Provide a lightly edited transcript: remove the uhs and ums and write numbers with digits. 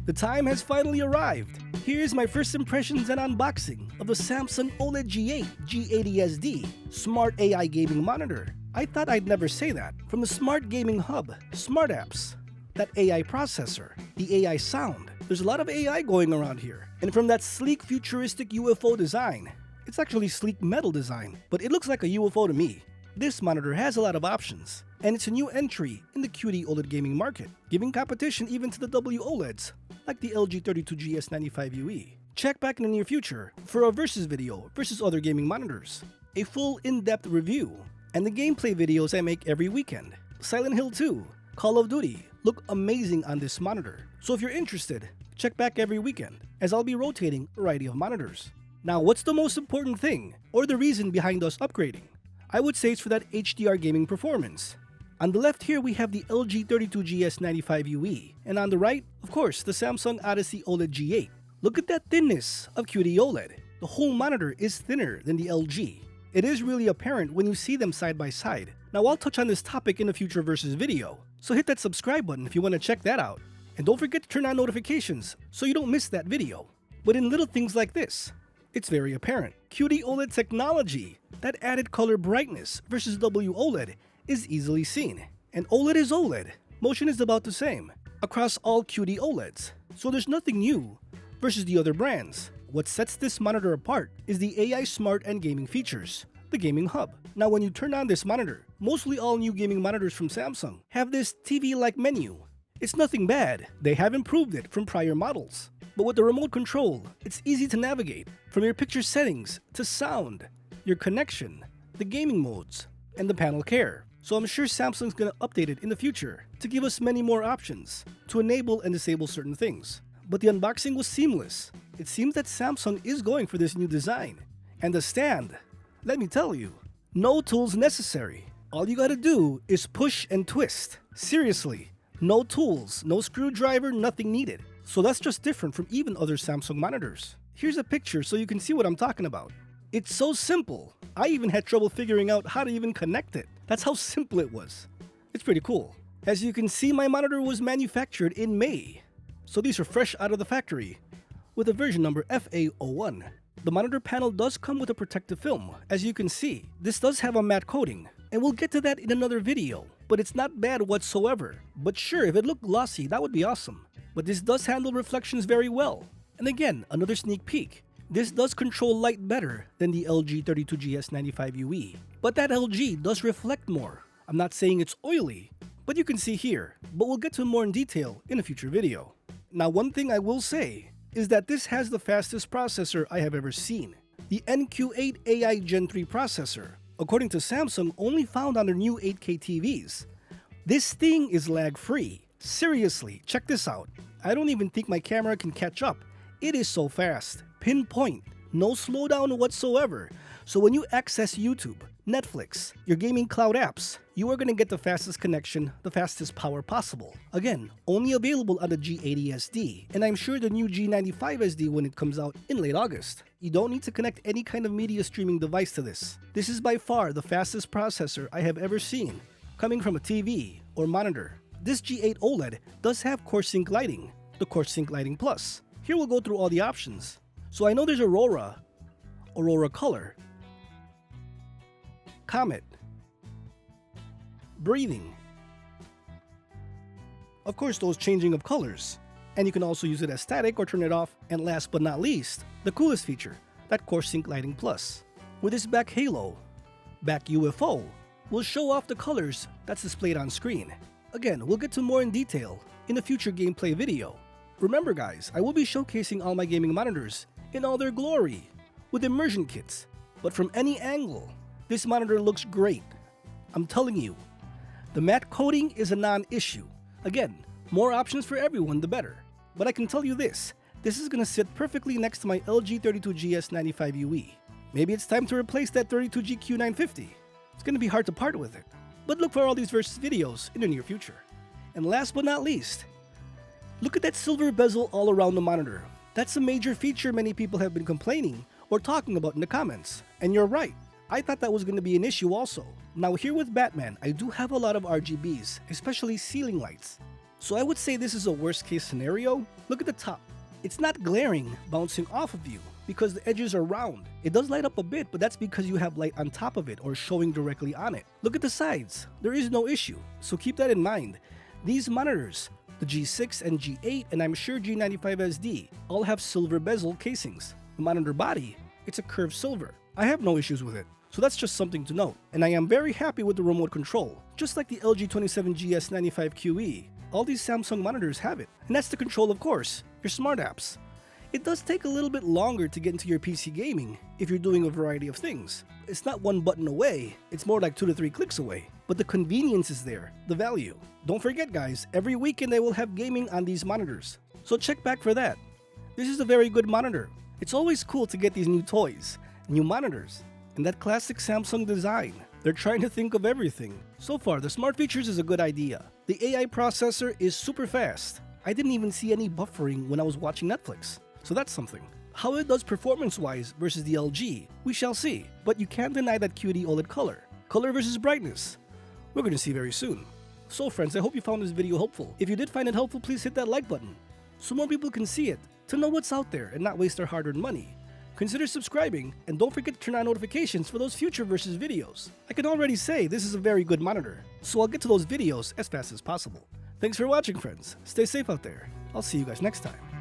The time has finally arrived. Here's my first impressions and unboxing of the Samsung OLED G8 G80SD Smart AI Gaming Monitor. I thought I'd never say that. From the Smart Gaming Hub, Smart Apps, that AI processor, the AI sound. There's a lot of AI going around here. And from that sleek futuristic UFO design, it's actually sleek metal design, but it looks like a UFO to me. This monitor has a lot of options, and it's a new entry in the QD OLED gaming market, giving competition even to the WOLEDs, like the LG 32GS95UE. Check back in the near future for a versus video versus other gaming monitors, a full in-depth review, and the gameplay videos I make every weekend. Silent Hill 2, Call of Duty look amazing on this monitor, so if you're interested, check back every weekend as I'll be rotating a variety of monitors. Now, what's the most important thing, or the reason behind us upgrading? I would say it's for that HDR gaming performance. On the left here, we have the LG 32GS95UE, and on the right, of course, the Samsung Odyssey OLED G8. Look at that thinness of QD OLED. The whole monitor is thinner than the LG. It is really apparent when you see them side by side. Now, I'll touch on this topic in a future versus video, so hit that subscribe button if you want to check that out. And don't forget to turn on notifications so you don't miss that video. But in little things like this, it's very apparent. QD OLED technology, that added color brightness versus WOLED, is easily seen. And OLED is OLED. Motion is about the same across all QD OLEDs. So there's nothing new versus the other brands. What sets this monitor apart is the AI Smart and gaming features, the Gaming Hub. Now when you turn on this monitor, mostly all new gaming monitors from Samsung have this TV-like menu. It's nothing bad. They have improved it from prior models. But with the remote control, it's easy to navigate from your picture settings to sound, your connection, the gaming modes, and the panel care. So I'm sure Samsung's gonna update it in the future to give us many more options to enable and disable certain things. But the unboxing was seamless. It seems that Samsung is going for this new design. And the stand, let me tell you, no tools necessary. All you gotta do is push and twist. Seriously, no tools, no screwdriver, nothing needed. So that's just different from even other Samsung monitors. Here's a picture so you can see what I'm talking about. It's so simple. I even had trouble figuring out how to even connect it. That's how simple it was. It's pretty cool. As you can see, my monitor was manufactured in May. So these are fresh out of the factory with a version number FA01. The monitor panel does come with a protective film. As you can see, this does have a matte coating, and we'll get to that in another video, but it's not bad whatsoever. But sure, if it looked glossy, that would be awesome. But this does handle reflections very well. And again, another sneak peek. This does control light better than the LG 32GS95UE. But that LG does reflect more. I'm not saying it's oily, but you can see here. But we'll get to more in detail in a future video. Now, one thing I will say is that this has the fastest processor I have ever seen. The NQ8 AI Gen3 processor, according to Samsung, only found on their new 8K TVs. This thing is lag-free. Seriously, check this out. I don't even think my camera can catch up. It is so fast. Pinpoint. No slowdown whatsoever. So when you access YouTube, Netflix, your gaming cloud apps, you are going to get the fastest connection, the fastest power possible. Again, only available on the G80SD, and I'm sure the new G95SD when it comes out in late August. You don't need to connect any kind of media streaming device to this. This is by far the fastest processor I have ever seen, coming from a TV or monitor. This G8 OLED does have CoreSync lighting, the CoreSync Lighting Plus. Here we'll go through all the options. So I know there's Aurora Color, Comet, Breathing. Of course, those changing of colors. And you can also use it as static or turn it off. And last but not least, the coolest feature, that CoreSync Lighting Plus. With this back halo, back UFO, will show off the colors that's displayed on screen. Again, we'll get to more in detail in a future gameplay video. Remember guys, I will be showcasing all my gaming monitors in all their glory with immersion kits. But from any angle, this monitor looks great. I'm telling you, the matte coating is a non-issue. Again, more options for everyone, the better. But I can tell you this is gonna sit perfectly next to my LG 32GS95UE. Maybe it's time to replace that 32GQ950. It's gonna be hard to part with it. But look for all these versus videos in the near future. And last but not least, look at that silver bezel all around the monitor. That's a major feature many people have been complaining or talking about in the comments. And you're right, I thought that was going to be an issue also. Now here with Batman, I do have a lot of RGBs, especially ceiling lights. So I would say this is a worst case scenario. Look at the top. It's not glaring, bouncing off of you, because the edges are round. It does light up a bit, but that's because you have light on top of it or showing directly on it. Look at the sides. There is no issue, so keep that in mind. These monitors, the G6 and G8, and I'm sure G95SD, all have silver bezel casings. The monitor body, it's a curved silver. I have no issues with it, so that's just something to note. And I am very happy with the remote control, just like the LG 27GS95 QE. All these Samsung monitors have it, and that's the control, of course, your smart apps. It does take a little bit longer to get into your PC gaming if you're doing a variety of things. It's not one button away, it's more like 2 to 3 clicks away. But the convenience is there, the value. Don't forget guys, every weekend they will have gaming on these monitors, so check back for that. This is a very good monitor. It's always cool to get these new toys, new monitors, and that classic Samsung design. They're trying to think of everything. So far, the smart features is a good idea. The AI processor is super fast. I didn't even see any buffering when I was watching Netflix, so that's something. How it does performance-wise versus the LG, we shall see. But you can't deny that QD OLED color. Color versus brightness. We're going to see very soon. So friends, I hope you found this video helpful. If you did find it helpful, please hit that like button so more people can see it, to know what's out there and not waste their hard-earned money. Consider subscribing, and don't forget to turn on notifications for those future versus videos. I can already say this is a very good monitor, so I'll get to those videos as fast as possible. Thanks for watching friends, stay safe out there, I'll see you guys next time.